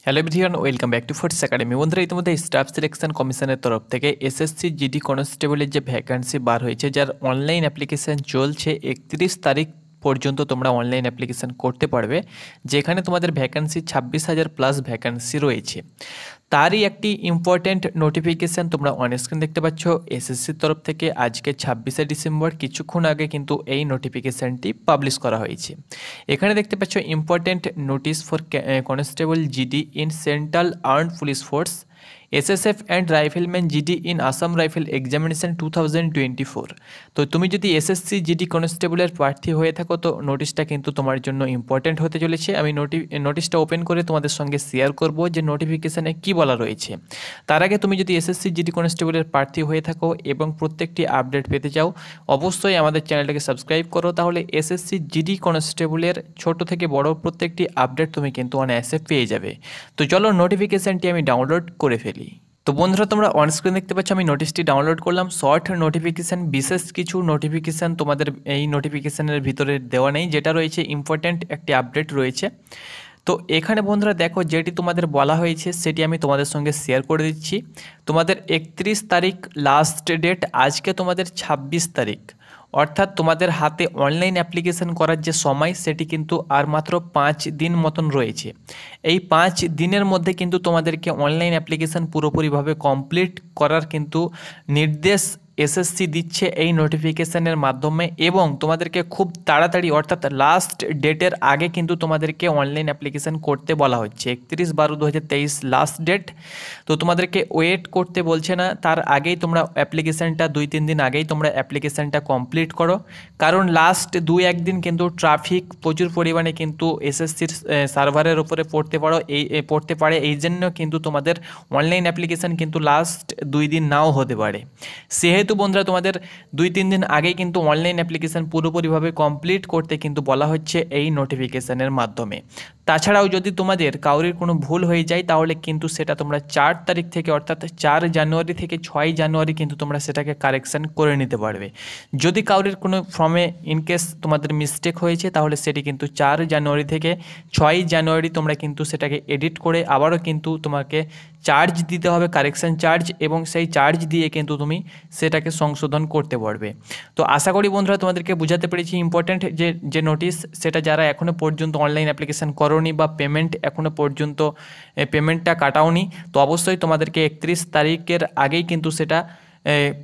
Hello everyone, welcome back to force academy. বন্ধুরা, ইতিমধ্যে staff selection কমিশনের তরফ থেকে এসএসসি জিডি কনস্টেবলের যে ভ্যাকান্সি বার হয়েছে, যার অনলাইন অ্যাপ্লিকেশান চলছে 31 তারিখ পর্যন্ত তোমরা অনলাইন অ্যাপ্লিকেশান করতে পারবে, যেখানে তোমাদের ভ্যাকান্সি 26,000 প্লাস ভ্যাকান্সি রয়েছে। তারই একটি ইম্পর্ট্যান্ট নোটিফিকেশান তোমরা অনস্ক্রিন দেখতে পাচ্ছ এসএসসির তরফ থেকে। আজকে 26শে ডিসেম্বর কিছুক্ষণ আগে কিন্তু এই নোটিফিকেশানটি পাবলিশ করা হয়েছে। এখানে দেখতে পাচ্ছ important notice for constable GD in central armed police force, SSF and rifleman GD in Assam rifle examination 2024। তো তুমি যদি এসএসসি জিডি কনস্টেবলের প্রার্থী হয়ে থাকো, তো নোটিশটা কিন্তু তোমার জন্য ইম্পর্ট্যান্ট হতে চলেছে। আমি নোটিশটা ওপেন করে তোমাদের সঙ্গে শেয়ার করব যে নোটিফিকেশানে কী বলা রয়েছে। তার আগে তুমি যদি এসএসসি জিডি কনস্টেবলের প্রার্থী হয়ে থাকো এবং প্রত্যেকটি আপডেট পেতে চাও, অবশ্যই আমাদের চ্যানেলটাকে সাবস্ক্রাইব করো। তাহলে এসএসসি জিডি কনস্টেবলের ছোট থেকে বড় প্রত্যেকটি আপডেট তুমি কিন্তু অনায়াসে পেয়ে যাবে। তো চলো নোটিফিকেশানটি আমি ডাউনলোড করে ফেলি। তো বন্ধুরা, তোমরা অনস্ক্রিন দেখতে পাচ্ছ আমি নোটিশটি ডাউনলোড করলাম। শর্ট নোটিফিকেশান, বিশেষ কিছু নোটিফিকেশান তোমাদের এই নোটিফিকেশানের ভিতরে দেওয়া নেই, যেটা রয়েছে ইম্পর্ট্যান্ট একটি আপডেট রয়েছে। তো এখানে বন্ধুরা দেখো, যেটি তোমাদের বলা হয়েছে সেটি আমি তোমাদের সঙ্গে শেয়ার করে দিচ্ছি। তোমাদের 31 তারিখ লাস্ট ডেট, আজকে তোমাদের 26 তারিখ, অর্থাৎ তোমাদের হাতে অনলাইন অ্যাপ্লিকেশান করার যে সময় সেটি কিন্তু আর মাত্র 5 দিন মতন রয়েছে। এই 5 দিনের মধ্যে কিন্তু তোমাদেরকে অনলাইন অ্যাপ্লিকেশান পুরোপুরিভাবে কমপ্লিট করার কিন্তু নির্দেশ এসএসসি দিচ্ছে এই নোটিফিকেশানের মাধ্যমে, এবং তোমাদেরকে খুব তাড়াতাড়ি অর্থাৎ লাস্ট ডেটের আগে কিন্তু তোমাদেরকে অনলাইন অ্যাপ্লিকেশান করতে বলা হচ্ছে। 31/12/2023 লাস্ট ডেট। তো তোমাদেরকে ওয়েট করতে বলছে না, তার আগেই তোমরা অ্যাপ্লিকেশানটা 2-3 দিন আগেই তোমরা অ্যাপ্লিকেশানটা কমপ্লিট করো। কারণ লাস্ট 2-1 দিন কিন্তু ট্রাফিক প্রচুর পরিমাণে কিন্তু এসএসসির সার্ভারের উপরে পড়তে পারে, এই জন্য কিন্তু তোমাদের অনলাইন অ্যাপ্লিকেশান কিন্তু লাস্ট 2 দিন নাও হতে পারে। সেহেতু বন্ধুরা, তোমাদের 2-3 দিন আগেই কিন্তু অনলাইন অ্যাপ্লিকেশান পুরোপুরিভাবে কমপ্লিট করতে কিন্তু বলা হচ্ছে এই নোটিফিকেশানের মাধ্যমে। তাছাড়াও যদি তোমাদের কাউরির কোনো ভুল হয়ে যায়, তাহলে কিন্তু সেটা তোমরা 4 তারিখ থেকে অর্থাৎ 4 জানুয়ারি থেকে 6 জানুয়ারি কিন্তু তোমরা সেটাকে কারেকশান করে নিতে পারবে। যদি কাউরির কোনো ফর্মে ইনকেস তোমাদের মিস্টেক হয়েছে, তাহলে সেটি কিন্তু 4 জানুয়ারি থেকে 6 জানুয়ারি তোমরা কিন্তু সেটাকে এডিট করে আবারও কিন্তু তোমাকে চার্জ দিতে হবে, কারেকশান চার্জ, এবং সেই চার্জ দিয়ে কিন্তু তুমি সেটাকে সংশোধন করতে পারবে। তো আশা করি বন্ধুরা তোমাদেরকে বোঝাতে পেরেছি ইম্পর্ট্যান্ট যে নোটিশ, সেটা যারা এখনও পর্যন্ত অনলাইন অ্যাপ্লিকেশান করোনি বা পেমেন্ট এখনও পর্যন্ত পেমেন্টটা কাটাওনি, তো অবশ্যই তোমাদেরকে 31 তারিখের আগেই কিন্তু সেটা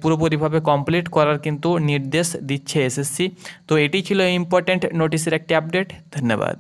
পুরোপুরিভাবে কমপ্লিট করার কিন্তু নির্দেশ দিচ্ছে এসএসসি। তো এটি ছিল ইম্পর্ট্যান্ট নোটিশের একটি আপডেট। ধন্যবাদ।